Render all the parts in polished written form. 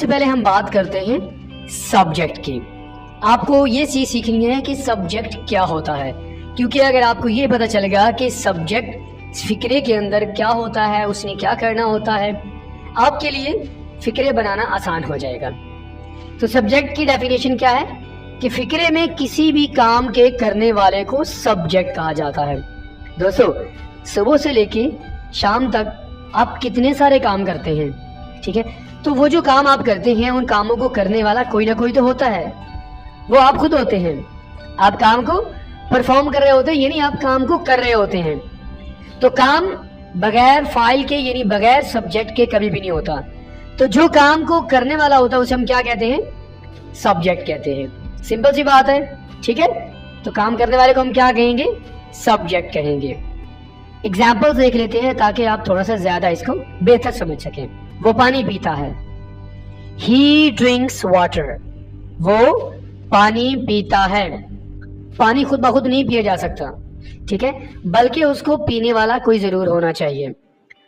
सबसे पहले हम बात करते हैं सब्जेक्ट की। आपको ये चीज सीखनी है कि सब्जेक्ट क्या होता है, क्योंकि अगर आपको ये पता चलेगा कि सब्जेक्ट फिक्रे के अंदर क्या होता है, उसने क्या करना होता है, आपके लिए फिक्रे बनाना आसान हो जाएगा। तो सब्जेक्ट की डेफिनेशन क्या है कि फिक्रे में किसी भी काम के करने वाले को सब्जेक्ट कहा जाता है। दोस्तों, सुबह से लेके शाम तक आप कितने सारे काम करते हैं, ठीक है? तो वो जो काम आप करते हैं उन कामों को करने वाला कोई ना कोई तो होता है, वो आप खुद होते हैं। आप काम को परफॉर्म कर रहे होते हैं, यानी आप काम को कर रहे होते हैं। तो काम बगैर फाइल के यानी बगैर सब्जेक्ट के कभी भी नहीं होता। तो जो काम को करने वाला होता है उसे हम क्या कहते हैं? सब्जेक्ट कहते हैं। सिंपल सी बात है, ठीक है? तो काम करने वाले को हम क्या कहेंगे? सब्जेक्ट कहेंगे। एग्जाम्पल देख लेते हैं ताकि आप थोड़ा सा ज्यादा इसको बेहतर समझ सकें। वो पानी पीता है, ही ड्रिंक्स वाटर। वो पानी पीता है। पानी खुद ब खुद नहीं पिया जा सकता, ठीक है, बल्कि उसको पीने वाला कोई जरूर होना चाहिए।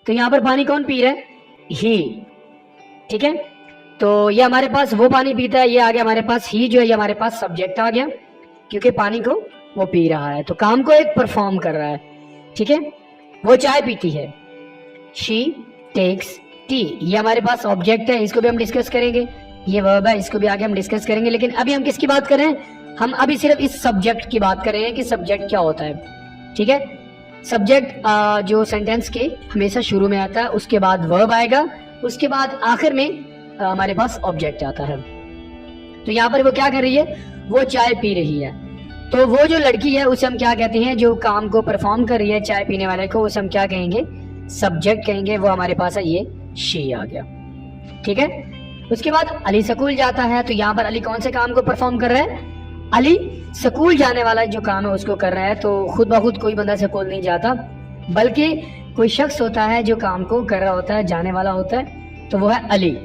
तो यहाँ पर पानी कौन पी रहा है? ही, ठीक है? तो ये हमारे पास वो पानी पीता है, ये आ गया हमारे पास ही, जो है ये हमारे पास सब्जेक्ट आ गया, क्योंकि पानी को वो पी रहा है, तो काम को एक परफॉर्म कर रहा है, ठीक है? वो चाय पीती है, शी टेक्स टी, ये हमारे पास ऑब्जेक्ट है, इसको भी हम डिस्कस करेंगे। ये वर्ब है, इसको भी आगे हम डिस्कस करेंगे। लेकिन अभी हम किसकी बात कर रहे हैं? हम अभी सिर्फ इस सब्जेक्ट की बात कर रहे हैं कि सब्जेक्ट क्या होता है, ठीक है? सब्जेक्ट जो सेंटेंस के हमेशा शुरू में आता है, उसके बाद वर्ब आएगा, उसके बाद आखिर में हमारे पास ऑब्जेक्ट आता है। तो यहाँ पर वो क्या कर रही है? वो चाय पी रही है। तो वो जो लड़की है उसे हम क्या कहते हैं? जो काम को परफॉर्म कर रही है, चाय पीने वाले को, उसे हम क्या कहेंगे? सब्जेक्ट कहेंगे। वो हमारे पास है, ये शी आ गया, ठीक है? उसके बाद अली स्कूल जाता है। तो यहाँ पर अली कौन से काम को परफॉर्म कर रहा है? अली स्कूल जाने वाला जो काम है उसको कर रहा है। तो खुद ब खुद कोई बंदा स्कूल नहीं जाता, बल्कि कोई शख्स होता है जो काम को कर रहा होता है, जाने वाला होता है, तो वो है अली।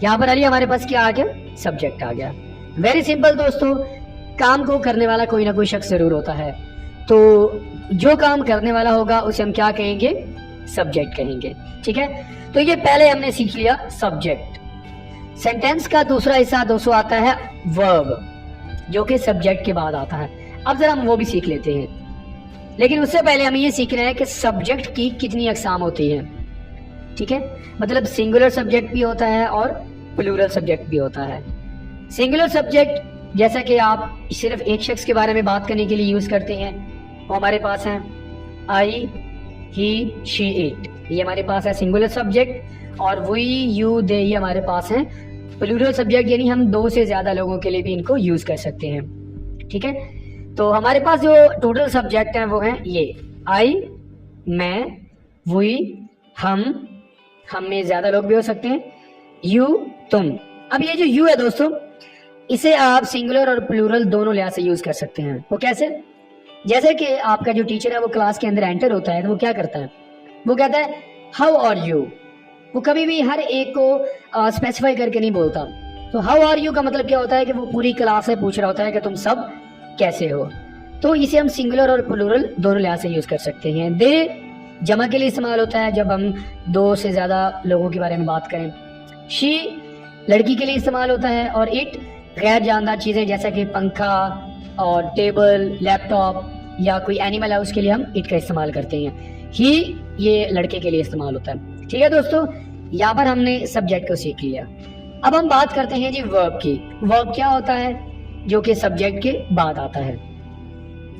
यहाँ पर अली हमारे पास क्या आ गया? सब्जेक्ट आ गया। वेरी सिंपल दोस्तों, काम को करने वाला कोई ना कोई शख्स जरूर होता है, तो जो काम करने वाला होगा उसे हम क्या कहेंगे? सब्जेक्ट कहेंगे, ठीक है? तो ये पहले हमने सीख लिया सब्जेक्ट। सेंटेंस का दूसरा हिस्सा दोस्तों आता है वर्ब, जो कि सब्जेक्ट के बाद आता है। अब जरा हम वो भी सीख लेते हैं, लेकिन उससे पहले हमें ये सीखना है कि सब्जेक्ट की कितनी अकसाम होती है, ठीक है? मतलब सिंगुलर सब्जेक्ट भी होता है और प्लूरल सब्जेक्ट भी होता है। सिंगुलर सब्जेक्ट जैसा कि आप सिर्फ एक शख्स के बारे में बात करने के लिए यूज करते हैं, वो हमारे पास है आई, ही, शी, इट, ये हमारे पास है सिंगुलर सब्जेक्ट। और वी, यू, दे, ये हमारे पास है प्लूरल सब्जेक्ट, यानी हम दो से ज्यादा लोगों के लिए भी इनको यूज कर सकते हैं, ठीक है? तो हमारे पास जो टोटल सब्जेक्ट है वो है ये आई, मैं, वी, हम में ज्यादा लोग भी हो सकते हैं, यू, तुम। अब ये जो यू है दोस्तों, इसे आप सिंगुलर और प्लूरल दोनों लिहाज से यूज कर सकते हैं। वो कैसे? जैसे कि आपका जो टीचर है वो क्लास के अंदर एंटर होता है, तो वो क्या करता है? वो कहता है हाउ आर यू। वो कभी भी हर एक को स्पेसिफाई करके नहीं बोलता। तो हाउ आर यू का मतलब क्या होता है कि वो पूरी क्लास से पूछ रहा होता है कि तुम सब कैसे हो। तो इसे हम सिंगुलर और प्लूरल दोनों लिहाज से यूज कर सकते हैं। दे जमा के लिए इस्तेमाल होता है जब हम दो से ज्यादा लोगों के बारे में बात करें। शी लड़की के लिए इस्तेमाल होता है, और इट गैर जानदार चीजें जैसा कि पंखा और टेबल, लैपटॉप या कोई एनिमल है उसके लिए हम इट का इस्तेमाल करते हैं। ही ये लड़के के लिए इस्तेमाल होता है, ठीक है दोस्तों? यहाँ पर हमने सब्जेक्ट को सीख लिया। अब हम बात करते हैं जी वर्ब की। वर्ब क्या होता है? जो कि सब्जेक्ट के बाद आता है।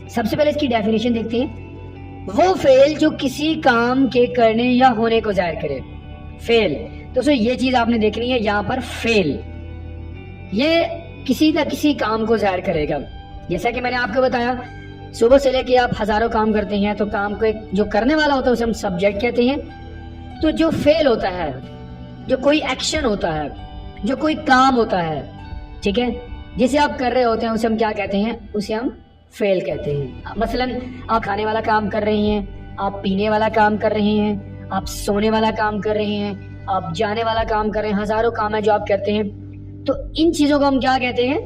सबसे पहले इसकी डेफिनेशन देखते हैं। वो फेल जो किसी काम के करने या होने को जाहिर करे। फेल दोस्तों ये चीज आपने देखनी है, यहाँ पर फेल ये किसी न किसी काम को जाहिर करेगा। जैसा कि मैंने आपको बताया, सुबह से लेके आप हजारों काम करते हैं, तो काम को एक जो करने वाला होता है उसे हम सब्जेक्ट कहते हैं। तो जो फेल होता है, जो कोई एक्शन होता है, जो कोई काम होता है, ठीक है, जिसे आप कर रहे होते हैं उसे हम क्या कहते हैं? उसे हम फेल कहते हैं। मसलन आप खाने वाला काम कर रहे हैं, आप पीने वाला काम कर रहे हैं, आप सोने वाला काम कर रहे हैं, आप जाने वाला काम कर रहे हैं, हजारों काम है जो आप करते हैं। तो इन चीजों को हम क्या कहते हैं?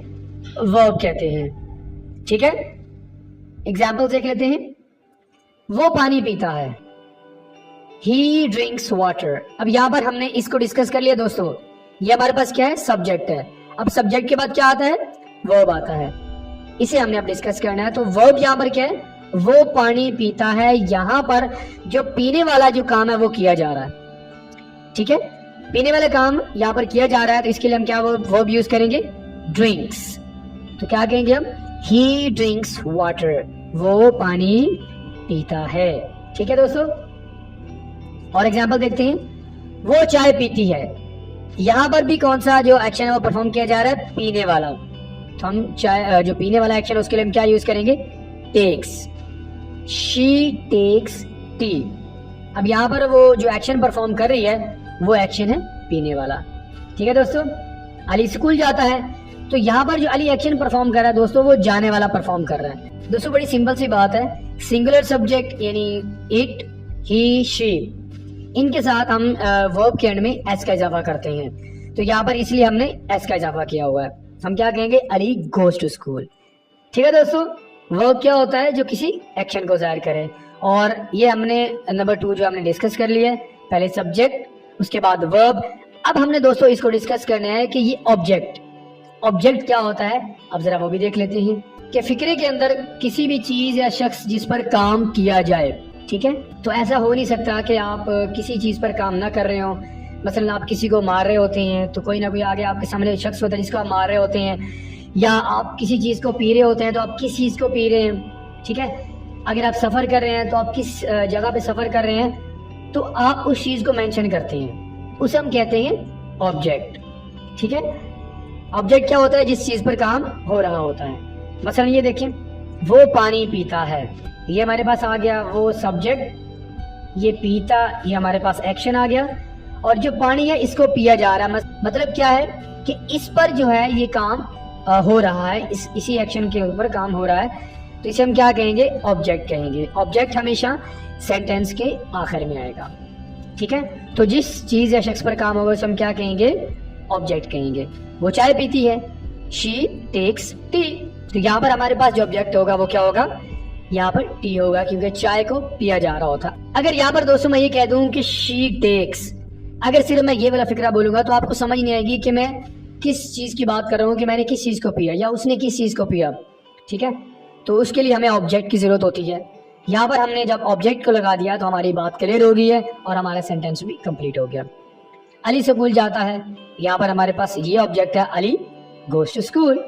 वर्ब कहते हैं, ठीक है? एग्जाम्पल देख लेते हैं। वो पानी पीता है, ही ड्रिंक्स वाटर। अब यहाँ पर हमने इसको डिस्कस कर लिया दोस्तों, ये हमारे पास क्या है, सब्जेक्ट है। अब सब्जेक्ट के बाद क्या आता है, वर्ब आता है, इसे हमने अब डिस्कस करना है। तो वर्ब यहाँ पर क्या है, वो पानी पीता है। यहाँ पर जो पीने वाला जो काम है वो किया जा रहा है, ठीक है, पीने वाला काम यहाँ पर किया जा रहा है, तो इसके लिए हम क्या वर्ब यूज करेंगे, ड्रिंक्स। तो क्या कहेंगे हम, ही ड्रिंक्स वाटर, वो पानी पीता है। ठीक है दोस्तों, और एग्जाम्पल देखते हैं, वो चाय पीती है। यहाँ पर भी कौन सा जो एक्शन है वो परफॉर्म किया जा रहा है, पीने वाला। तो हम चाय जो पीने वाला एक्शन है उसके लिए हम क्या यूज करेंगे, टेक्स। She takes T. अब यहाँ पर वो जो एक्शन परफॉर्म कर रही है वो एक्शन है पीने वाला। ठीक है दोस्तों, अली स्कूल जाता है, तो यहाँ पर जो अली एक्शन परफॉर्म कर रहा है दोस्तों वो जाने वाला परफॉर्म कर रहा है। दोस्तों बड़ी सिंपल सी बात है, सिंगुलर सब्जेक्ट यानी इट, ही, शी, इनके साथ हम वर्ब के एंड में एस का इजाफा करते हैं। तो यहाँ पर इसलिए हमने एस का इजाफा किया हुआ है। हम क्या कहेंगे, अली गोज टू स्कूल। ठीक है दोस्तों, वर्ब क्या होता है, जो किसी एक्शन को जाहिर करे। और ये हमने नंबर 2 जो हमने डिस्कस कर लिया है, पहले सब्जेक्ट उसके बाद वर्ब। अब हमने दोस्तों इसको डिस्कस करना है कि ये ऑब्जेक्ट क्या होता है। अब जरा वो भी देख लेते हैं कि फिक्रे के अंदर किसी भी चीज या शख्स जिस पर काम किया जाए। ठीक है, तो ऐसा हो नहीं सकता कि आप किसी चीज पर काम ना कर रहे हो। मसलन आप किसी को मार रहे होते हैं तो कोई ना कोई आगे आपके सामने शख्स होता है जिसको आप मार रहे होते हैं, या आप किसी चीज को पी रहे होते हैं तो आप किस चीज को पी रहे हैं। ठीक है, अगर आप सफर कर रहे हैं तो आप किस जगह पे सफर कर रहे हैं, तो आप उस चीज को मेंशन करते हैं, उसे हम कहते हैं ऑब्जेक्ट। ठीक है, ऑब्जेक्ट क्या होता है, जिस चीज पर काम हो रहा होता है। मसलन ये देखें, वो पानी पीता है, ये हमारे पास आ गया वो सब्जेक्ट, ये पीता ये हमारे पास एक्शन आ गया, और जो पानी है इसको पिया जा रहा है। मतलब क्या है कि इस पर जो है ये काम हो रहा है, इसी एक्शन के ऊपर काम हो रहा है, तो इसे हम क्या कहेंगे, ऑब्जेक्ट कहेंगे। ऑब्जेक्ट हमेशा सेंटेंस के आखिर में आएगा। ठीक है, तो जिस चीज या शख्स पर काम होगा उसे हम क्या कहेंगे, ऑब्जेक्ट कहेंगे। वो चाय पीती है, शी टेक्स टी, तो यहाँ पर हमारे पास जो ऑब्जेक्ट होगा वो क्या होगा, यहाँ पर टी होगा, क्योंकि चाय को पिया जा रहा होता। अगर यहाँ पर दोस्तों मैं ये कह दूं कि शी टेक्स, अगर सिर्फ मैं ये वाला फिक्रा बोलूंगा तो आपको समझ नहीं आएगी कि मैं किस चीज की बात कर रहा हूँ, कि मैंने किस चीज को पिया या उसने किस चीज को पिया। ठीक है, तो उसके लिए हमें ऑब्जेक्ट की जरूरत होती है। यहाँ पर हमने जब ऑब्जेक्ट को लगा दिया तो हमारी बात क्लियर हो गई है और हमारा सेंटेंस भी कंप्लीट हो गया। अली स्कूल जाता है, यहाँ पर हमारे पास ये ऑब्जेक्ट है, अली गोज टू स्कूल।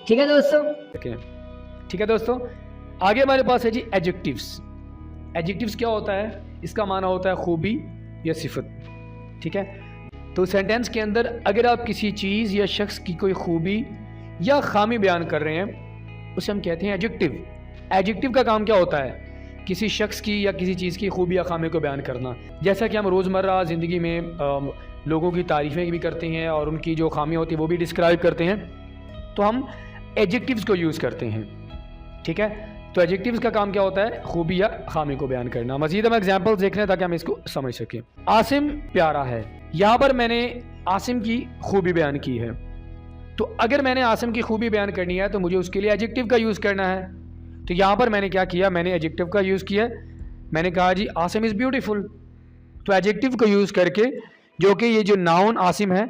ठीक है दोस्तों, ठीक है दोस्तों, आगे हमारे पास है जी एडजेक्टिव्स। एडजेक्टिव्स क्या होता है, इसका माना होता है खूबी या सिफत। ठीक है, तो सेंटेंस के अंदर अगर आप किसी चीज़ या शख्स की कोई खूबी या खामी बयान कर रहे हैं उसे हम कहते हैं एडजेक्टिव। एडजेक्टिव का काम क्या होता है, किसी शख्स की या किसी चीज़ की खूबी या खामी को बयान करना। जैसा कि हम रोज़मर्रा ज़िंदगी में लोगों की तारीफ़ें भी करते हैं और उनकी जो खामियाँ होती है वो भी डिस्क्राइब करते हैं, तो हम एडजेक्टिव्स को यूज़ करते हैं। ठीक है, तो एडजेक्टिव्स का काम क्या होता है, खूबी या खामी को बयान करना। मज़ीद हम एग्जांपल्स देख रहे हैं ताकि हम इसको समझ सकें। आसिम प्यारा है, यहाँ पर मैंने आसिम की खूबी बयान की है, तो अगर मैंने आसिम की खूबी बयान करनी है तो मुझे उसके लिए एडजेक्टिव का यूज़ करना है। तो यहाँ पर मैंने क्या किया, मैंने एडजेक्टिव का यूज़ किया। मैंने कहा जी आसिम इज़ ब्यूटीफुल, तो एडजेक्टिव को यूज़ करके, जो कि ये जो नाउन आसिम है,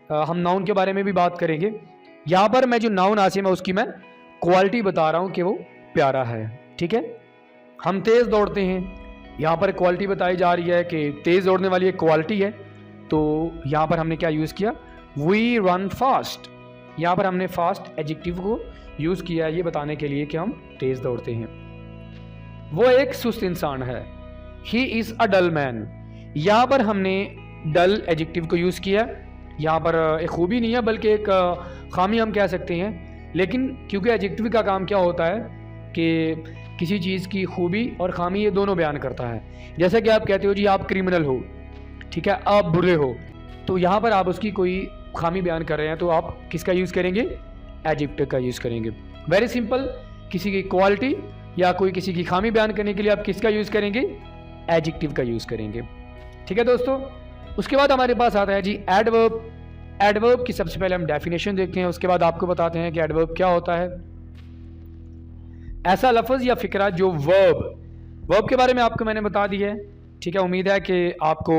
हम नाउन के बारे में भी बात करेंगे। यहाँ पर मैं जो नाउन आसिम है उसकी मैं क्वालिटी बता रहा हूँ कि वो प्यारा है। ठीक है, हम तेज़ दौड़ते हैं, यहाँ पर क्वालिटी बताई जा रही है कि तेज़ दौड़ने वाली एक क्वालिटी है, तो यहाँ पर हमने क्या यूज़ किया, वी रन फास्ट। यहाँ पर हमने फास्ट एडजेक्टिव को यूज़ किया है ये बताने के लिए कि हम तेज़ दौड़ते हैं। वो एक सुस्त इंसान है, he is a dull man. यहाँ पर हमने डल एडजेक्टिव को यूज़ किया। यहाँ पर एक खूबी नहीं है बल्कि एक खामी हम कह सकते हैं, लेकिन क्योंकि एडजेक्टिव का काम क्या होता है कि किसी चीज़ की खूबी और खामी ये दोनों बयान करता है। जैसा कि आप कहते हो जी आप क्रिमिनल हो, ठीक है, आप बुरे हो, तो यहाँ पर आप उसकी कोई खामी बयान कर रहे हैं तो आप किसका यूज़ करेंगे, एडजेक्टिव का यूज़ करेंगे। वेरी सिंपल, किसी की क्वालिटी या कोई किसी की खामी बयान करने के लिए आप किसका यूज़ करेंगे, एडजेक्टिव का यूज़ करेंगे। ठीक है दोस्तों, उसके बाद हमारे पास आता है जी एडवर्ब। एडवर्ब की सबसे पहले हम डेफिनेशन देखते हैं, उसके बाद आपको बताते हैं कि एडवर्ब क्या होता है। ऐसा लफ्ज़ या फिक्रा जो वर्ब के बारे में आपको मैंने बता दिया है। ठीक है, उम्मीद है कि आपको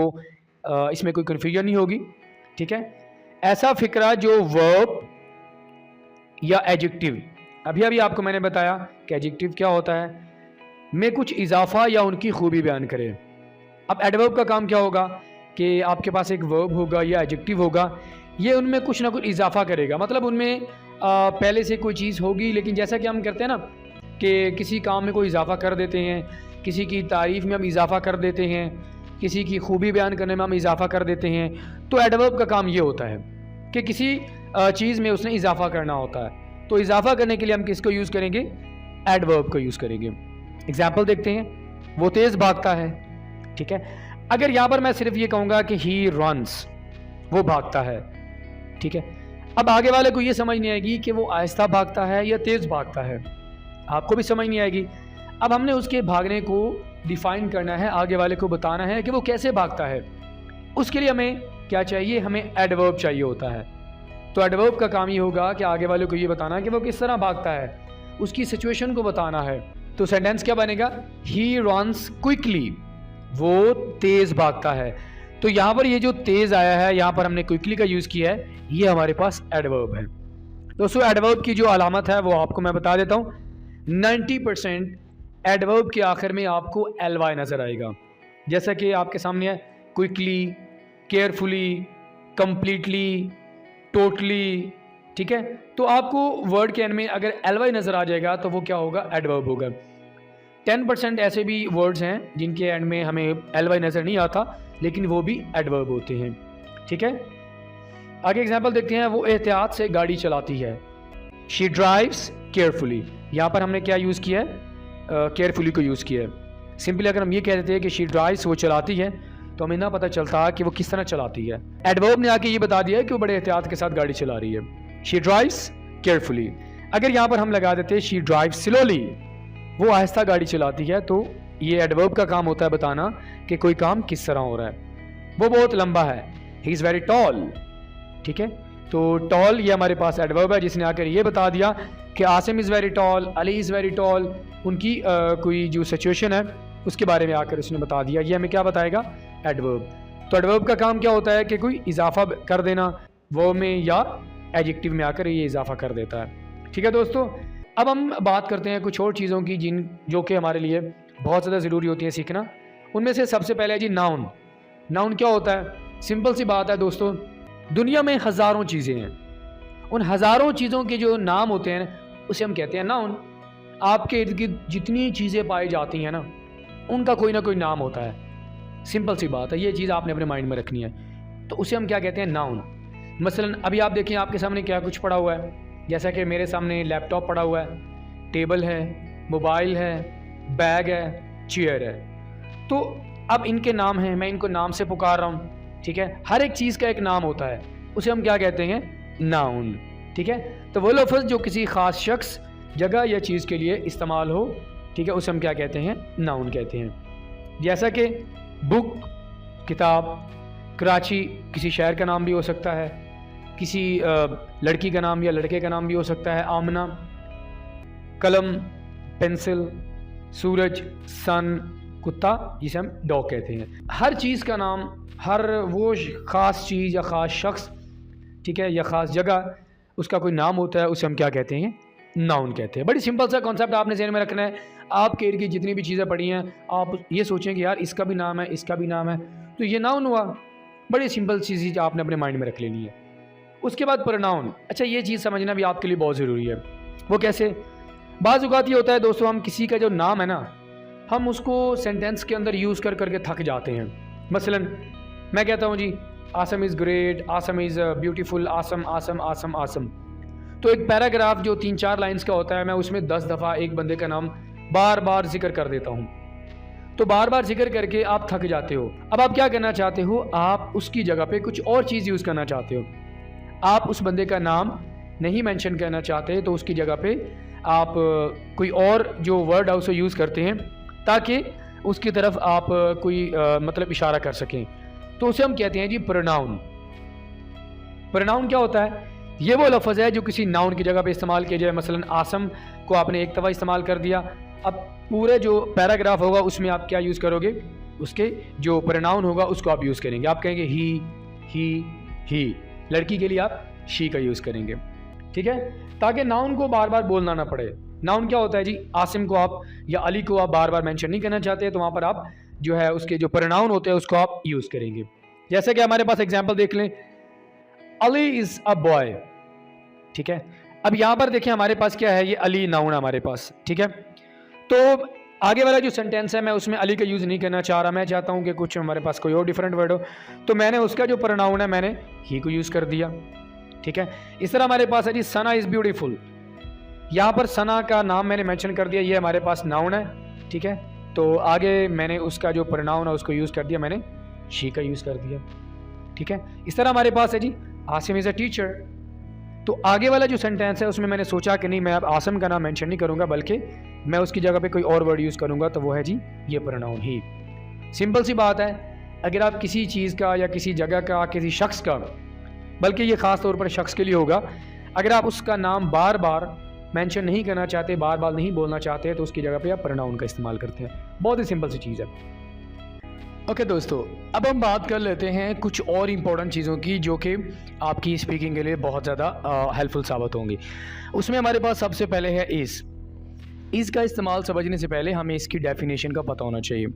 इसमें कोई कन्फ्यूजन नहीं होगी। ठीक है, ऐसा फिक्रा जो वर्ब या एडजेक्टिव, अभी अभी आपको मैंने बताया कि एडजेक्टिव क्या होता है, में कुछ इजाफा या उनकी खूबी बयान करे। अब एडवर्ब का काम क्या होगा कि आपके पास एक वर्ब होगा या एडजेक्टिव होगा, ये उनमें कुछ ना कुछ इजाफा करेगा, मतलब उनमें पहले से कोई चीज़ होगी, लेकिन जैसा कि हम करते हैं ना कि किसी काम में कोई इजाफा कर देते हैं, किसी की तारीफ़ में हम इजाफा कर देते हैं, किसी की खूबी बयान करने में हम इजाफा कर देते हैं, तो एडवर्ब का काम ये होता है कि किसी चीज़ में उसने इजाफा करना होता है। तो इजाफा करने के लिए हम किसको यूज़ करेंगे? एडवर्ब को यूज़ करेंगे। एग्जाम्पल देखते हैं, वो तेज़ भागता है, ठीक है। अगर यहाँ पर मैं सिर्फ ये कहूँगा कि ही रन्स, वो भागता है, ठीक है। अब आगे वाले को ये समझ नहीं आएगी कि वो आहिस्ता भागता है या तेज़ भागता है, आपको भी समझ नहीं आएगी। अब हमने उसके भागने को डिफाइन करना है, आगे वाले को बताना है कि वो कैसे भागता है। उसके लिए हमें क्या चाहिए? हमें एडवर्ब चाहिए होता है। तो एडवर्ब का काम ये होगा कि आगे वाले को ये बताना कि वो किस तरह भागता है, उसकी सिचुएशन को बताना है। तो सेंटेंस क्या बनेगा? ही रन्स क्विकली, वो तेज़ भागता है। तो यहाँ पर ये जो तेज़ आया है, यहाँ पर हमने क्विकली का यूज़ किया है, ये हमारे पास एडवर्ब है। दोस्तों एडवर्ब की जो अलामत है वो आपको मैं बता देता हूँ। 90% एडवर्ब के आखिर में आपको ly नज़र आएगा, जैसा कि आपके सामने है, क्विकली, केयरफुली, कंप्लीटली, टोटली, ठीक है। तो आपको वर्ड के एंड में अगर ly नज़र आ जाएगा तो वो क्या होगा? एडवर्ब होगा। 10% ऐसे भी वर्ड्स हैं जिनके एंड में हमें ly नज़र नहीं आता, लेकिन वो भी एडवर्ब होते हैं, ठीक है। आगे एग्जांपल देखते हैं, वो एहतियात से गाड़ी चलाती है, शी ड्राइव्स केयरफुली। यहाँ पर हमने क्या यूज़ किया है? केयरफुली को यूज़ किया है। सिंपली अगर हम ये कह देते हैं कि शी ड्राइव्स, वो चलाती है, तो हमें ना पता चलता कि वो किस तरह चलाती है। एडवर्ब ने आके ये बता दिया है कि वो बड़े एहतियात के साथ गाड़ी चला रही है, शी ड्राइव्स केयरफुली। अगर यहाँ पर हम लगा देते हैं शी ड्राइव्स स्लोली, वो आहिस्ता गाड़ी चलाती है, तो ये एडवर्ब का काम होता है बताना कि कोई काम किस तरह हो रहा है। वो बहुत लंबा है, ही इज़ वेरी टॉल, ठीक है। तो टॉल ये हमारे पास एडवर्ब है, जिसने आकर ये बता दिया कि Asim is very tall, Ali is very tall, उनकी कोई जो सिचुएशन है उसके बारे में आकर उसने बता दिया। ये हमें क्या बताएगा? एडवर्ब। तो एडवर्ब का काम क्या होता है कि कोई इजाफा कर देना, वर्ब में या एडजेक्टिव में आकर ये इजाफा कर देता है, ठीक है दोस्तों। अब हम बात करते हैं कुछ और चीज़ों की जो कि हमारे लिए बहुत ज़्यादा ज़रूरी होती है सीखना। उनमें से सबसे पहले है जी नाउन। नाउन क्या होता है? सिंपल सी बात है दोस्तों, दुनिया में हज़ारों चीज़ें हैं, उन हज़ारों चीज़ों के जो नाम होते हैं उसे हम कहते हैं नाउन। आपके इर्द गिर्द जितनी चीज़ें पाई जाती हैं ना, उनका कोई ना कोई नाम होता है। सिंपल सी बात है, ये चीज़ आपने अपने माइंड में रखनी है। तो उसे हम क्या कहते हैं? नाउन। मसलन अभी आप देखिए आपके सामने क्या कुछ पड़ा हुआ है, जैसा कि मेरे सामने लैपटॉप पड़ा हुआ है, टेबल है, मोबाइल है, बैग है, चेयर है। तो अब इनके नाम हैं, मैं इनको नाम से पुकार रहा हूँ, ठीक है। हर एक चीज़ का एक नाम होता है, उसे हम क्या कहते हैं? नाउन, ठीक है। तो वो लफ्ज़ जो किसी ख़ास शख्स, जगह या चीज़ के लिए इस्तेमाल हो, ठीक है, उसे हम क्या कहते हैं? नाउन कहते हैं। जैसा कि बुक, किताब, कराची किसी शहर का नाम भी हो सकता है, किसी लड़की का नाम या लड़के का नाम भी हो सकता है, आमना, कलम, पेंसिल, सूरज, सन, कुत्ता जिसे हम डॉग कहते हैं। हर चीज़ का नाम, हर वो ख़ास चीज़ या ख़ास शख्स, ठीक है, या ख़ास जगह, उसका कोई नाम होता है, उसे हम क्या कहते हैं? नाउन कहते हैं। बड़ी सिंपल सा कॉन्सेप्ट आपने ज़हन में रखना है। आपके इर्द गिर्द जितनी भी चीज़ें पड़ी हैं, आप ये सोचें कि यार इसका भी नाम है, इसका भी नाम है, तो ये नाउन हुआ। बड़ी सिंपल चीज़ आपने अपने माइंड में रख लेनी है। उसके बाद प्रोनाउन। अच्छा, ये चीज़ समझना भी आपके लिए बहुत ज़रूरी है। वो कैसे? बाज़ औक़ात ये होता है दोस्तों, हम किसी का जो नाम है ना, हम उसको सेंटेंस के अंदर यूज़ कर करके थक जाते हैं। मसलन मैं कहता हूँ जी Assam is great, Assam is beautiful, Assam Assam Assam Assam. तो एक पैराग्राफ जो 3-4 लाइन्स का होता है, मैं उसमें 10 दफ़ा एक बंदे का नाम बार बार जिक्र कर देता हूँ। तो बार बार जिक्र करके आप थक जाते हो। अब आप क्या करना चाहते हो? आप उसकी जगह पे कुछ और चीज़ यूज़ करना चाहते हो। आप उस बंदे का नाम नहीं मेंशन करना चाहते, तो उसकी जगह पे आप कोई और जो वर्ड है उसे यूज़ करते हैं, ताकि उसकी तरफ आप कोई मतलब इशारा कर सकें। तो उसे हम कहते हैं जी प्रोनाउन। प्रोनाउन क्या होता है? ये वो लफ्ज़ है जो किसी नाउन की जगह पे इस्तेमाल किया जाए। मसलन आसम को आपने एक दफ़ा इस्तेमाल कर दिया, अब पूरे जो पैराग्राफ होगा उसमें आप क्या यूज़ करोगे? उसके जो प्रोनाउन होगा उसको आप यूज़ करेंगे। आप कहेंगे ही, लड़की के लिए आप शी का यूज़ करेंगे, ठीक है, ताकि नाउन को बार बार बोलना ना पड़े। नाउन क्या होता है जी, आसिम को आप या अली को आप बार बार मेंशन नहीं करना चाहते, तो वहाँ पर आप जो है उसके जो प्रोनाउन होते हैं उसको आप यूज़ करेंगे। जैसे कि हमारे पास एग्जांपल देख लें, अली इज़ अ बॉय, ठीक है। अब यहाँ पर देखें हमारे पास क्या है, ये अली नाउन हमारे पास, ठीक है। तो आगे वाला जो सेंटेंस है मैं उसमें अली का यूज़ नहीं करना चाह रहा, मैं चाहता हूँ कि कुछ हमारे पास कोई और डिफरेंट वर्ड हो, तो मैंने उसका जो प्रोनाउन है मैंने ही को यूज़ कर दिया, ठीक है। इस तरह हमारे पास है जी सना इज़ ब्यूटीफुल, यहाँ पर सना का नाम मैंने मेंशन कर दिया, ये हमारे पास नाउन है, ठीक है। तो आगे मैंने उसका जो प्रोनाउन है उसको यूज़ कर दिया, मैंने शी का यूज़ कर दिया, ठीक है। इस तरह हमारे पास है जी आसिम इज़ अ टीचर, तो आगे वाला जो सेंटेंस है उसमें मैंने सोचा कि नहीं मैं अब आसिम का नाम मेंशन नहीं करूँगा, बल्कि मैं उसकी जगह पे कोई और वर्ड यूज़ करूँगा, तो वो है जी ये प्रोनाउन ही। सिंपल सी बात है, अगर आप किसी चीज़ का या किसी जगह का, किसी शख्स का, बल्कि ये ख़ास तौर पर शख्स के लिए होगा, अगर आप उसका नाम बार बार मेंशन नहीं करना चाहते, बार बार नहीं बोलना चाहते, तो उसकी जगह पे आप प्रोनाउन का इस्तेमाल करते हैं। बहुत ही सिंपल सी चीज़ है। ओके दोस्तों, अब हम बात कर लेते हैं कुछ और इम्पोर्टेंट चीज़ों की जो कि आपकी स्पीकिंग के लिए बहुत ज़्यादा हेल्पफुल साबित होंगी। उसमें हमारे पास सबसे पहले है इज़ का इस्तेमाल समझने से पहले हमें इसकी डेफिनेशन का पता होना चाहिए।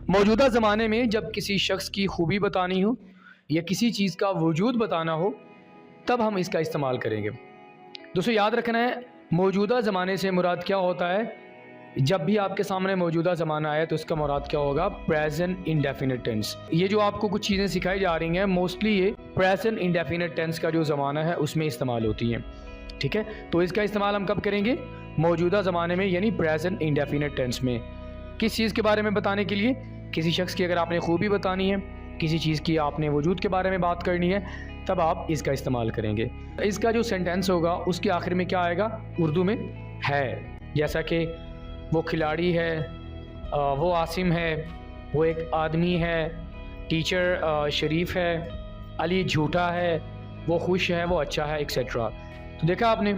मौजूदा ज़माने में जब किसी शख्स की खूबी बतानी हो या किसी चीज़ का वजूद बताना हो, तब हम इसका इस्तेमाल करेंगे। दोस्तों याद रखना है, मौजूदा ज़माने से मुराद क्या होता है। जब भी आपके सामने मौजूदा ज़माना आए तो इसका मुराद क्या होगा, प्रेजेंट इंडेफिनिट टेंस। ये जो आपको कुछ चीज़ें सिखाई जा रही हैं, मोस्टली ये प्रेजेंट इंडेफिनिट टेंस का जो ज़माना है उसमें इस्तेमाल होती हैं, ठीक है। तो इसका इस्तेमाल हम कब करेंगे, मौजूदा ज़माने में, यानी प्रेजेंट इंडेफिनिट टेंस में। किस चीज़ के बारे में बताने के लिए, किसी शख्स की अगर आपने खूबी बतानी है, किसी चीज़ की आपने वजूद के बारे में बात करनी है, तब आप इसका इस्तेमाल करेंगे। इसका जो सेंटेंस होगा उसके आखिर में क्या आएगा, उर्दू में है, जैसा कि वो खिलाड़ी है, वो आसिम है, वो एक आदमी है, टीचर शरीफ है, अली झूठा है, वो खुश है, वो अच्छा है, एक्सेट्रा। तो देखा आपने,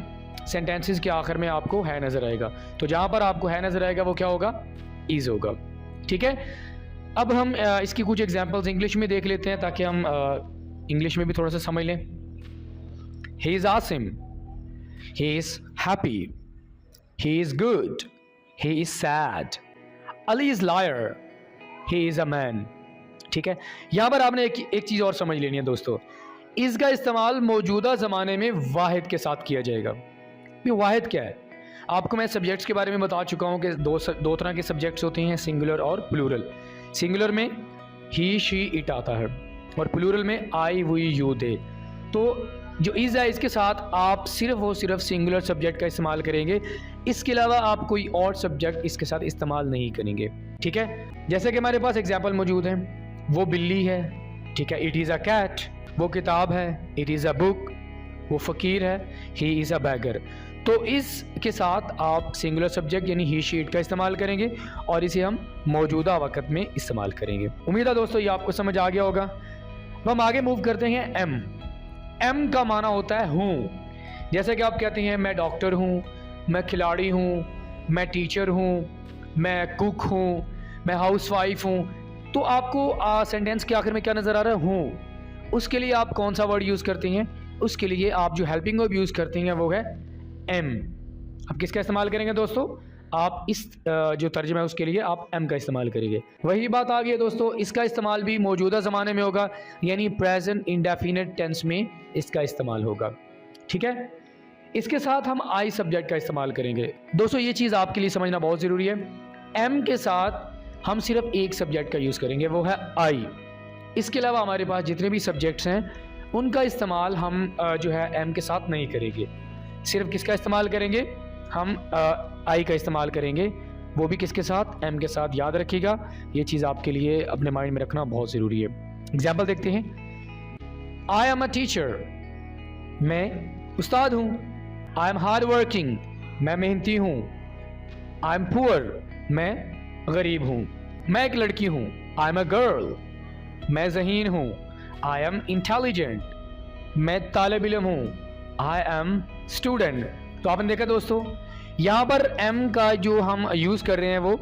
सेंटेंसेस के आखिर में आपको है नज़र आएगा, तो जहाँ पर आपको है नज़र आएगा वो क्या होगा, इज़ होगा, ठीक है। अब हम इसकी कुछ एग्जांपल्स इंग्लिश में देख लेते हैं ताकि हम इंग्लिश में भी थोड़ा सा समझ लें। He is Asim, he is happy, he is good, he is sad, Ali is liar, he is a man, ठीक है। यहाँ पर आपने एक चीज़ और समझ लेनी है दोस्तों, इसका इस्तेमाल मौजूदा ज़माने में वाहिद के साथ किया जाएगा। ये वाहिद क्या है, आपको मैं सब्जेक्ट्स के बारे में बता चुका हूँ कि दो तरह के सब्जेक्ट्स होते हैं, सिंगुलर और प्लूरल। सिंगुलर में ही शी इट आता है और प्लूरल में आई वी यू दे। तो जो इज़ है इसके साथ आप सिर्फ और सिर्फ सिंगुलर सब्जेक्ट का इस्तेमाल करेंगे, इसके अलावा आप कोई और सब्जेक्ट इसके साथ इस्तेमाल नहीं करेंगे, ठीक है। जैसे कि हमारे पास एग्जांपल मौजूद हैं, वो बिल्ली है, ठीक है, इट इज़ अ कैट, वो किताब है, इट इज़ अ बुक, वो फ़कीर है, ही इज़ अ बैगर। तो इसके साथ आप सिंगुलर सब्जेक्ट यानी ही शी इट का इस्तेमाल करेंगे और इसे हम मौजूदा वक़्त में इस्तेमाल करेंगे। उम्मीद है दोस्तों ये आपको समझ आ गया होगा। अब हम आगे मूव करते हैं। एम का माना होता है हूँ। जैसे कि आप कहते हैं मैं डॉक्टर हूँ, मैं खिलाड़ी हूँ, मैं टीचर हूँ, मैं कुक हूँ, मैं हाउसवाइफ हूँ। तो आपको सेंटेंस के आखिर में क्या नज़र आ रहा है, हूँ। उसके लिए आप कौन सा वर्ड यूज़ करते हैं, उसके लिए आप जो हेल्पिंग वर्ब यूज़ करते हैं वो है एम। अब किसका इस्तेमाल करेंगे दोस्तों, आप इस जो तर्जुमा है उसके लिए आप एम का इस्तेमाल करेंगे। वही बात आ गई है दोस्तों, इसका इस्तेमाल भी मौजूदा ज़माने में होगा, यानी प्रेजेंट इंडेफिनिट टेंस में इसका इस्तेमाल होगा, ठीक है। इसके साथ हम आई सब्जेक्ट का इस्तेमाल करेंगे। दोस्तों ये चीज़ आपके लिए समझना बहुत ज़रूरी है। एम के साथ हम सिर्फ एक सब्जेक्ट का यूज़ करेंगे, वो है आई। इसके अलावा हमारे पास जितने भी सब्जेक्ट्स हैं उनका इस्तेमाल हम जो है एम के साथ नहीं करेंगे। सिर्फ किसका इस्तेमाल करेंगे, हम आई का इस्तेमाल करेंगे, वो भी किसके साथ, एम के साथ। याद रखिएगा, ये चीज़ आपके लिए अपने माइंड में रखना बहुत ज़रूरी है। एग्जाम्पल देखते हैं। आई एम अ टीचर, मैं उस्ताद हूँ। आई एम हार्ड वर्किंग, मैं मेहनती हूँ। आई एम पुअर, मैं गरीब हूँ। मैं एक लड़की हूँ। आई एम अ गर्ल, मैं ज़हीन हूँ। आई एम इंटेलिजेंट, मैं तालिब इल्म हूँ। I am student. तो आपने देखा दोस्तों, यहाँ पर एम का जो हम यूज़ कर रहे हैं वो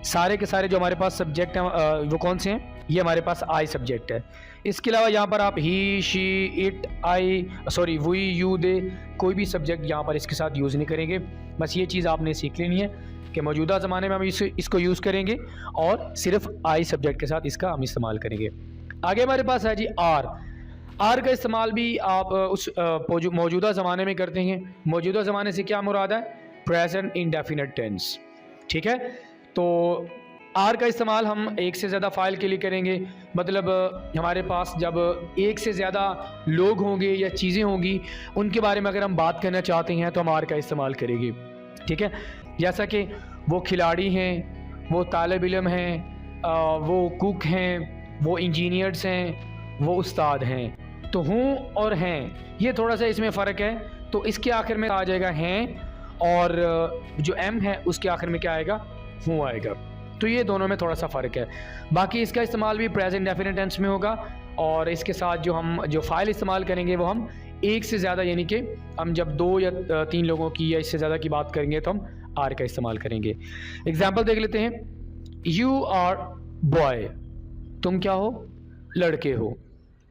सारे के सारे जो हमारे पास सब्जेक्ट हैं वो कौन से हैं, ये हमारे पास आई सब्जेक्ट है। इसके अलावा यहाँ पर आप he, she, it, I, sorry, we, you, they, कोई भी सब्जेक्ट यहाँ पर इसके साथ यूज़ नहीं करेंगे। बस ये चीज़ आपने सीख लेनी है कि मौजूदा ज़माने में हम इसको यूज़ करेंगे और सिर्फ आई सब्जेक्ट के साथ इसका हम इस्तेमाल करेंगे। आगे हमारे पास है जी आर। आर का इस्तेमाल भी आप उस मौजूदा ज़माने में करते हैं। मौजूदा ज़माने से क्या मुराद है? Present indefinite tense. ठीक है, तो आर का इस्तेमाल हम एक से ज़्यादा फ़ाइल के लिए करेंगे। मतलब हमारे पास जब एक से ज़्यादा लोग होंगे या चीज़ें होंगी, उनके बारे में अगर हम बात करना चाहते हैं तो हम आर का इस्तेमाल करेंगे। ठीक है, जैसा कि वो खिलाड़ी हैं, वो तालिब इल्म हैं, वो कुक हैं, वो इंजीनियर्स हैं, वो उस्ताद हैं। तो हूँ और हैं, ये थोड़ा सा इसमें फ़र्क है। तो इसके आखिर में आ जाएगा हैं, और जो एम है उसके आखिर में क्या आएगा? हूँ आएगा। तो ये दोनों में थोड़ा सा फ़र्क है। बाकी इसका इस्तेमाल भी प्रेजेंट डेफिनेट टेंस में होगा, और इसके साथ जो फ़ाइल इस्तेमाल करेंगे वो हम एक से ज़्यादा, यानी कि हम जब 2 या 3 लोगों की या इससे ज़्यादा की बात करेंगे तो हम आर का इस्तेमाल करेंगे। एग्जाम्पल देख लेते हैं। यू आर बॉय, तुम क्या हो? लड़के हो।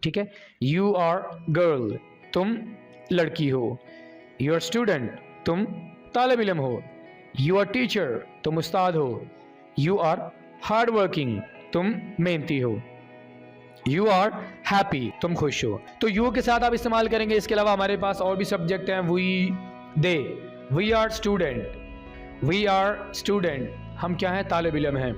ठीक है। यू आर गर्ल, तुम लड़की हो। यू आर स्टूडेंट, तुम तालिब इल्म हो। यू आर टीचर, तुम उस्ताद हो। यू आर हार्ड वर्किंग, तुम मेहनती हो। यू आर हैप्पी, तुम खुश हो। तो यू के साथ आप इस्तेमाल करेंगे। इसके अलावा हमारे पास और भी सब्जेक्ट हैं। We, they, we are student, we are student, हम क्या हैं? तालिब इल्म हैं।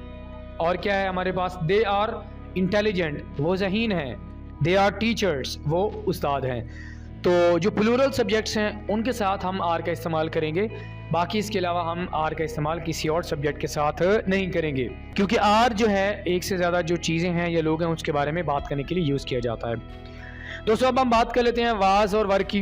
और क्या है हमारे पास? दे आर इंटेलिजेंट, वो ज़हीन हैं। दे आर टीचर्स, वो उस्ताद हैं। तो जो प्लूरल सब्जेक्ट्स हैं उनके साथ हम आर का इस्तेमाल करेंगे। बाकी इसके अलावा हम आर का इस्तेमाल किसी और सब्जेक्ट के साथ नहीं करेंगे, क्योंकि आर जो है एक से ज़्यादा जो चीज़ें हैं या लोग हैं उसके बारे में बात करने के लिए यूज़ किया जाता है। दोस्तों अब हम बात कर लेते हैं वाज और वर की।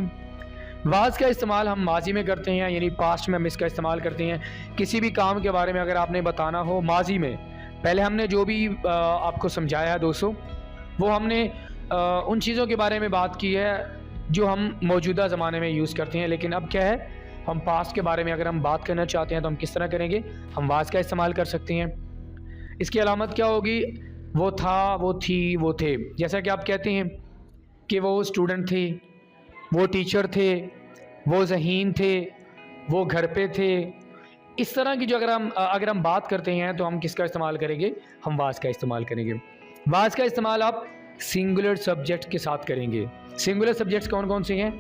वाज का इस्तेमाल हम माजी में करते हैं, यानी पास्ट में हम इसका इस्तेमाल करते हैं। किसी भी काम के बारे में अगर आपने बताना हो माजी में, पहले हमने जो भी आपको समझाया है दोस्तों, वो हमने उन चीज़ों के बारे में बात की है जो हम मौजूदा ज़माने में यूज़ करते हैं। लेकिन अब क्या है, हम पास्ट के बारे में अगर हम बात करना चाहते हैं तो हम किस तरह करेंगे? हम वाज का इस्तेमाल कर सकते हैं। इसकी अलामत क्या होगी? वो था, वो थी, वो थे। जैसा कि आप कहते हैं कि वो स्टूडेंट थे, वो टीचर थे, वो ज़हीन थे, वो घर पे थे। इस तरह की जो अगर हम बात करते हैं तो हम किसका इस्तेमाल करेंगे? हम वाज का इस्तेमाल करेंगे। वाज का इस्तेमाल आप सिंगुलर सब्जेक्ट के साथ करेंगे। सिंगुलर सब्जेक्ट्स कौन कौन से हैं?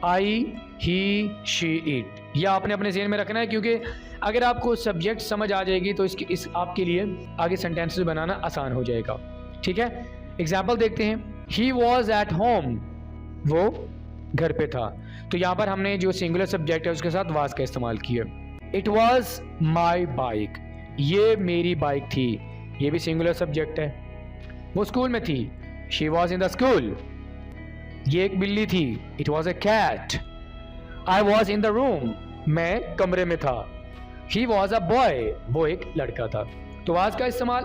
आई, ही, शी, इट। यह आपने अपने ज़हन में रखना है, क्योंकि अगर आपको सब्जेक्ट समझ आ जाएगी तो इस आपके लिए आगे सेंटेंसेस बनाना आसान हो जाएगा। ठीक है, एग्जाम्पल देखते हैं। ही वॉज एट होम, वो घर पे था। तो यहाँ पर हमने जो सिंगुलर सब्जेक्ट है उसके साथ वाज का इस्तेमाल किया। इट वॉज माई बाइक, ये मेरी बाइक थी, ये भी सिंगुलर सब्जेक्ट है। वो स्कूल में थी, she was in the school, ये एक बिल्ली थी, it was a cat. I was in the room, मैं कमरे में था। ही वॉज अ बॉय, वो एक लड़का था। तो वाज का इस्तेमाल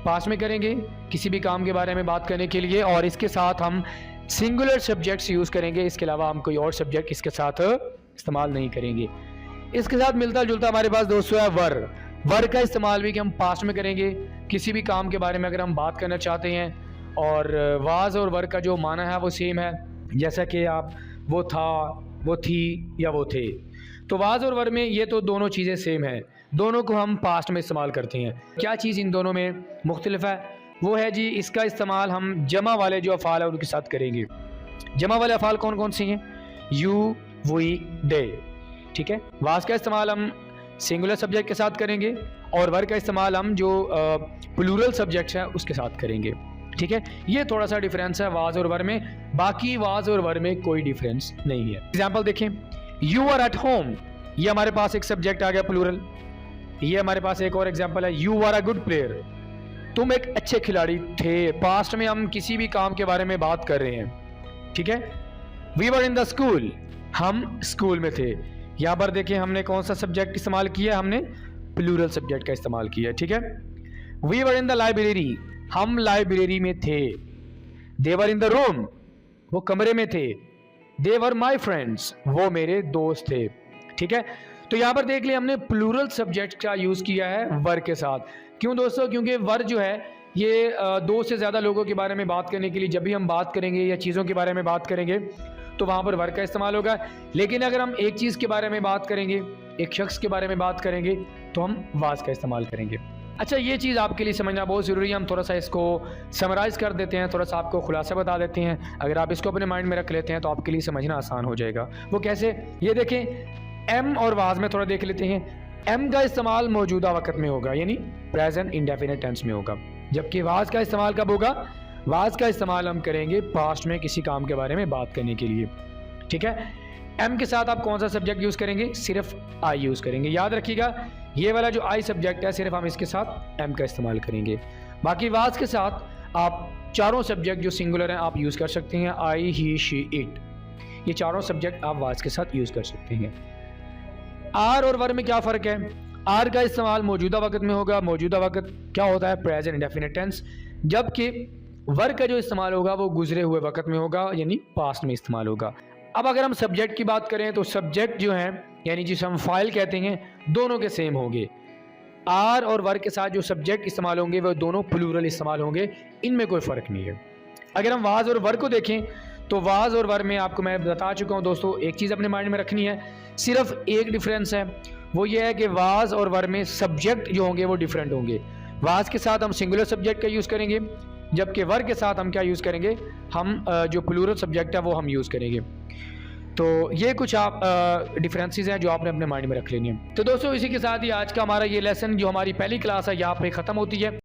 पास्ट में करेंगे किसी भी काम के बारे में बात करने के लिए, और इसके साथ हम सिंगुलर सब्जेक्ट्स यूज़ करेंगे। इसके अलावा हम कोई और सब्जेक्ट इसके साथ इस्तेमाल नहीं करेंगे। इसके साथ मिलता जुलता हमारे पास दोस्तों है वर। वर का इस्तेमाल भी कि हम पास्ट में करेंगे किसी भी काम के बारे में अगर हम बात करना चाहते हैं, और वाज और वर का जो माना है वो सेम है। जैसा कि आप वो था, वो थी या वो थे। तो वाज और वर में ये तो दोनों चीज़ें सेम हैं, दोनों को हम पास्ट में इस्तेमाल करते हैं। क्या चीज़ इन दोनों में मुख्तलिफ है? वो है जी, इसका इस्तेमाल हम जमा वाले जो अफ़ाल है उनके साथ करेंगे। जमा वाले अफ़ाल कौन कौन से हैं? यू, वी, दे। ठीक है। वाज का इस्तेमाल हम सिंगुलर सब्जेक्ट के साथ करेंगे, और वर का इस्तेमाल हम जो प्लूरल सब्जेक्ट्स हैं उसके साथ करेंगे। ठीक है, ये थोड़ा सा डिफरेंस है वाज और वर में। बाकी वाज और वर में कोई डिफरेंस नहीं है। एग्जाम्पल देखें। यू आर एट होम, ये हमारे पास एक सब्जेक्ट आ गया प्लूरल। ये हमारे पास एक और एग्जाम्पल है। You are a good player, तुम एक अच्छे खिलाड़ी थे। पास्ट में हम किसी भी काम के बारे में बात कर रहे हैं। ठीक है। We were in the school, हम स्कूल में थे। यहाँ पर देखें हमने कौन सा सब्जेक्ट इस्तेमाल किया? हमने प्लूरल सब्जेक्ट का इस्तेमाल किया। ठीक है। We were in the library, हम लाइब्रेरी में थे। दे वर इन द रूम, वो कमरे में थे। दे वर माई फ्रेंड्स, वो मेरे दोस्त थे। ठीक है। तो यहाँ पर देख लिया हमने प्लूरल सब्जेक्ट का यूज़ किया है वर के साथ। क्यों दोस्तों? क्योंकि वर जो है ये दो से ज़्यादा लोगों के बारे में बात करने के लिए जब भी हम बात करेंगे या चीज़ों के बारे में बात करेंगे तो वहाँ पर वर्क का इस्तेमाल होगा। लेकिन अगर हम एक चीज़ के बारे में बात करेंगे, एक शख्स के बारे में बात करेंगे, तो हम वाज का इस्तेमाल करेंगे। अच्छा, ये चीज़ आपके लिए समझना बहुत ज़रूरी है। हम थोड़ा सा इसको समराइज़ कर देते हैं, थोड़ा सा आपको खुलासा बता देते हैं। अगर आप इसको अपने माइंड में रख लेते हैं तो आपके लिए समझना आसान हो जाएगा। वो कैसे, ये देखें, एम और वाज में थोड़ा देख लेते हैं। एम का इस्तेमाल मौजूदा वक्त में होगा, यानी प्रेजेंट इंडेफिनिट टेंस में होगा, जबकि वाज का इस्तेमाल कब होगा? वाज का इस्तेमाल हम करेंगे पास्ट में किसी काम के बारे में बात करने के लिए। ठीक है, एम के साथ आप कौन सा सब्जेक्ट यूज़ करेंगे? सिर्फ आई यूज़ करेंगे। याद रखिएगा, ये वाला जो आई सब्जेक्ट है सिर्फ हम इसके साथ एम का इस्तेमाल करेंगे। बाकी वाज के साथ आप चारों सब्जेक्ट जो सिंगुलर हैं आप यूज़ कर सकते हैं। आई, ही, शी, इट, ये चारों सब्जेक्ट आप वाज के साथ यूज़ कर सकते हैं। आर और वर में क्या फ़र्क है? आर का इस्तेमाल मौजूदा वक्त में होगा। मौजूदा वक्त क्या होता है? Present indefinite tense. जबकि वर का जो इस्तेमाल होगा वो गुजरे हुए वक्त में होगा, यानी पास्ट में इस्तेमाल होगा। अब अगर हम सब्जेक्ट की बात करें तो सब्जेक्ट जो हैं, यानी जिसे हम फाइल कहते हैं, दोनों के सेम होंगे। आर और वर के साथ जो सब्जेक्ट इस्तेमाल होंगे वो दोनों प्लूरल इस्तेमाल होंगे, इनमें कोई फ़र्क नहीं है। अगर हम वाज और वर को देखें तो वाज और वर में आपको मैं बता चुका हूँ दोस्तों, एक चीज़ अपने माइंड में रखनी है, सिर्फ एक डिफरेंस है, वो ये है कि वाज और वर में सब्जेक्ट जो होंगे वो डिफरेंट होंगे। वाज के साथ हम सिंगुलर सब्जेक्ट का यूज़ करेंगे, जबकि वर के साथ हम क्या यूज़ करेंगे? हम जो प्लूरल सब्जेक्ट है वो हम यूज़ करेंगे। तो ये कुछ आप डिफरेंसेस हैं जो आपने अपने माइंड में रख लेनी है। तो दोस्तों, इसी के साथ ही आज का हमारा ये लेसन जो हमारी पहली क्लास है यहाँ पे ख़त्म होती है।